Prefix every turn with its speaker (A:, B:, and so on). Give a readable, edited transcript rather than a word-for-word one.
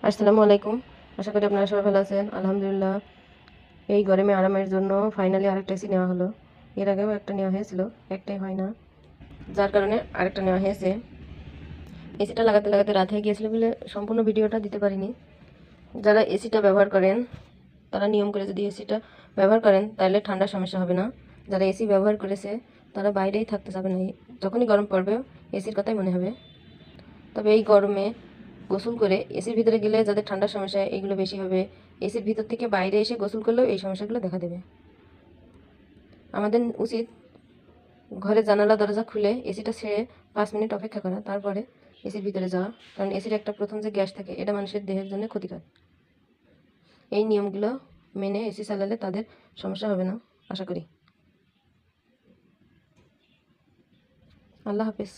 A: আসসালামু আলাইকুম। আশা করি আপনারা সবাই ভালো আছেন। আলহামদুলিল্লাহ, এই গরমে আরামের জন্য ফাইনালি আরেকটা এসি নেওয়া হলো। এর আগেও একটা নেওয়া হয়েছিল, একটাই হয় না, যার কারণে আরেকটা নেওয়া হয়েছে। এসিটা লাগাতে লাগাতে রাত হয়ে গিয়েছিল বলে সম্পূর্ণ ভিডিওটা দিতে পারিনি। যারা এসিটা ব্যবহার করেন তারা নিয়ম করে যদি এসিটা ব্যবহার করেন তাহলে ঠান্ডার সমস্যা হবে না। যারা এসি ব্যবহার করেছে তারা বাইরেই থাকতে যাবে না, যখনই গরম পড়বে এসির কথাই মনে হবে। তবে এই গরমে গোসল করে এসির ভিতরে গেলে যাদের ঠান্ডার সমস্যা এগুলো বেশি হবে। এসির ভিতর থেকে বাইরে এসে গোসল করলেও এই সমস্যাগুলো দেখা দেবে। আমাদের উচিত ঘরে জানালা দরজা খুলে এসিটা ছেড়ে 5 মিনিট অপেক্ষা করা, তারপরে এসির ভিতরে যাওয়া। কারণ এসির একটা প্রথম যে গ্যাস থাকে এটা মানুষের দেহের জন্য ক্ষতিকর। এই নিয়মগুলো মেনে এসি চালালে তাদের সমস্যা হবে না আশা করি। আল্লাহ হাফেজ।